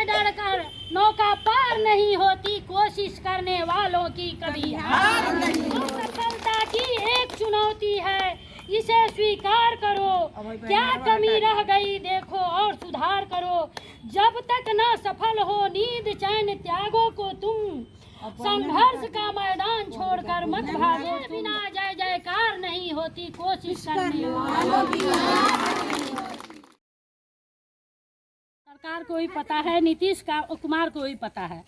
से डरकर नौका पार नहीं होती, कोशिश करने वालों की कभी हार नहीं। सफलता की एक चुनौती है, इसे स्वीकार करो। क्या कमी रह गई देखो और सुधार करो। जब तक न सफल हो नींद चैन त्यागो को तुम, संघर्ष का मैदान छोड़कर मत भागो। बिना जय जयकार नहीं होती, कोशिश करने वालों की। सरकार को भी पता है, नीतीश कुमार को भी पता है,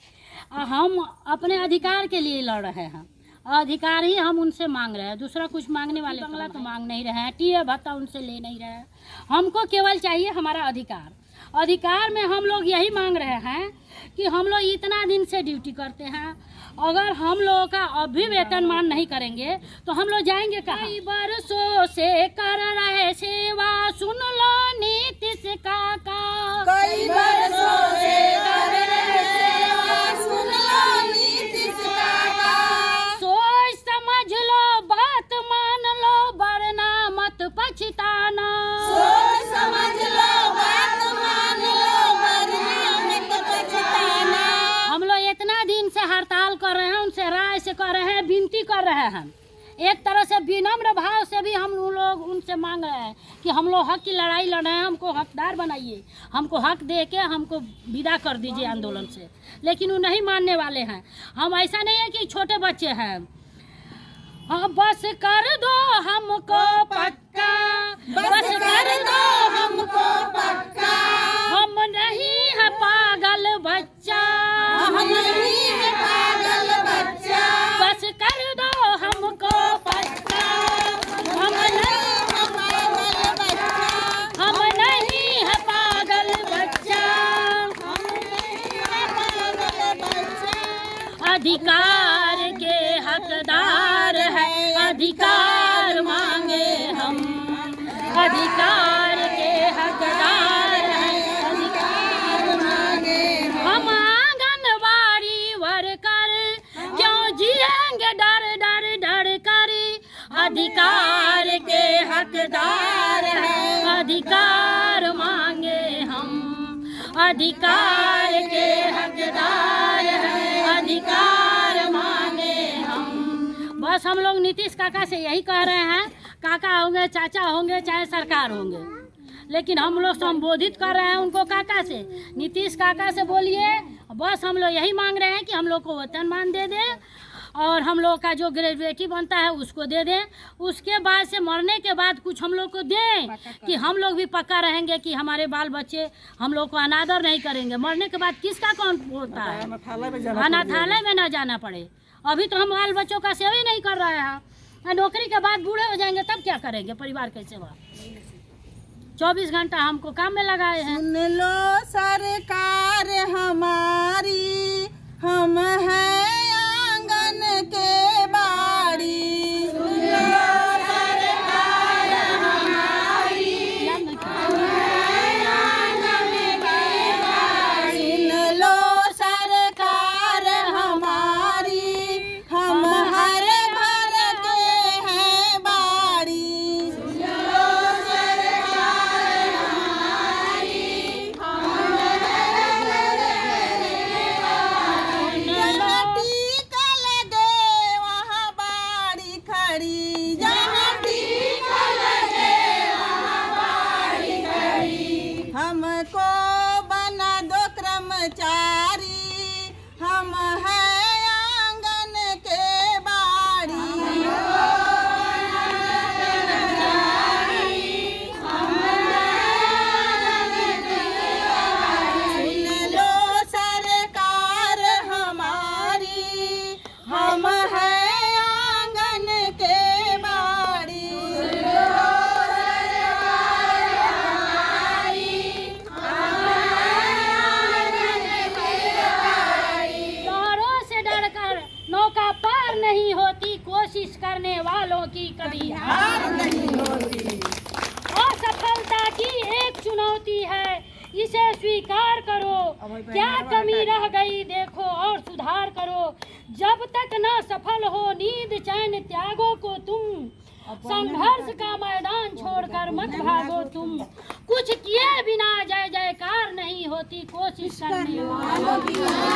हम अपने अधिकार के लिए लड़ रहे हैं। अधिकार ही हम उनसे मांग रहे हैं, दूसरा कुछ मांगने वाले बंगला तो मांग नहीं रहे हैं, टीए भत्ता उनसे ले नहीं रहे हैं। हमको केवल चाहिए हमारा अधिकार। अधिकार में हम लोग यही मांग रहे हैं कि हम लोग इतना दिन से ड्यूटी करते हैं, अगर हम लोगों का अब भी वेतनमान नहीं करेंगे तो हम लोग जाएंगे कहाँ? कई बरसों से कर रहे सेवा, सुन लो नीतीश काका। कई बरसों से कर रहे सेवा, सुन लो नीतीश काका। सोच समझ लो, बात मान लो, वरना मत पछताना। सोच समझ लो, बात मान लो, वरना मत पछताना। हम लोग इतना दिन से हड़ताल कर रहे हैं, उनसे राय से कर रहे हैं, विनती कर रहे हैं, एक तरह से विनम्र भाव से भी हम लोग उनसे मांग रहे हैं कि हम लोग हक की लड़ाई लड़ रहे हैं, हमको हकदार बनाइए, हमको हक दे के हमको विदा कर दीजिए आंदोलन से। लेकिन वो नहीं मानने वाले हैं। हम ऐसा नहीं है कि छोटे बच्चे हैं। हाँ, बस कर दो हमको पक्का, बस कर दो हमको पक्का। हम नहीं है पागल बच्चा, हम नहीं है पागल बच्चा। बस कर दो हमको पक्का, हम नहीं है पागल बच्चा, हम नहीं है पागल बच्चा, हम नहीं है पागल बच्चा। अधिकार के हकदार है, अधिकार मांगे हम, अधिकार के हकदार है, अधिकार मांगे हम। आंगनबाड़ी वर्कर क्यों जिएंगे डर डर डर कर, अधिकार के हकदार है, अधिकार मांगे हम, अधिकार के हकदार है, अधिकार मांगे हम। बस हम लोग नीतीश काका से यही कह रहे हैं, काका होंगे, चाचा होंगे, चाहे सरकार होंगे, लेकिन हम लोग संबोधित कर रहे हैं उनको काका से। नीतीश काका से बोलिए, बस हम लोग यही मांग रहे हैं कि हम लोग को वेतनमान दे दें और हम लोग का जो ग्रेजुएटी बनता है उसको दे दें। उसके बाद से मरने के बाद कुछ हम लोग को दें कि हम लोग भी पक्का रहेंगे कि हमारे बाल बच्चे हम लोग को अनादर नहीं करेंगे। मरने के बाद किसका कौन होता है? अनाथालय में न जाना पड़े। अभी तो हम बाल बच्चों का सेवा ही नहीं कर रहे हैं। नौकरी के बाद बूढ़े हो जाएंगे तब क्या करेंगे परिवार की सेवा? 24 घंटा हमको काम में लगाए हैं। सुन लो सरकार हमारी, हम हैं आंगन के बाड़ी। सुन लो सरकार हमारी, हम हैं आंगन के बाड़ी। सुन लो सरकार हमारी, हम हर घर के हैं बाड़ी। सुन लो सरकार हमारी, हम हर घर के बाड़ी। जहाँ टीका लगे वहाँ बाड़ी खड़ी, जहाँ टीका लगे वहाँ बाड़ी खड़ी। हमको बना दो कर्मचारी, हम हैं आंगन के बाड़ी। सुन लो सरकार हमारी, हम हैं आंगन के बाड़ी। डरों से डरकर नौका पार नहीं होती, कोशिश करने वालों की कभी हार नहीं होती। असफलता की एक चुनौती है, इसे स्वीकार करो। क्या कमी रह गई देखो और सुधार करो। जब तक न सफल हो नींद चैन त्यागो को तुम, संघर्ष का मैदान छोड़कर मत भागो तुम, कुछ किए बिना जय जयकार नहीं होती कोशिश करने वालों की।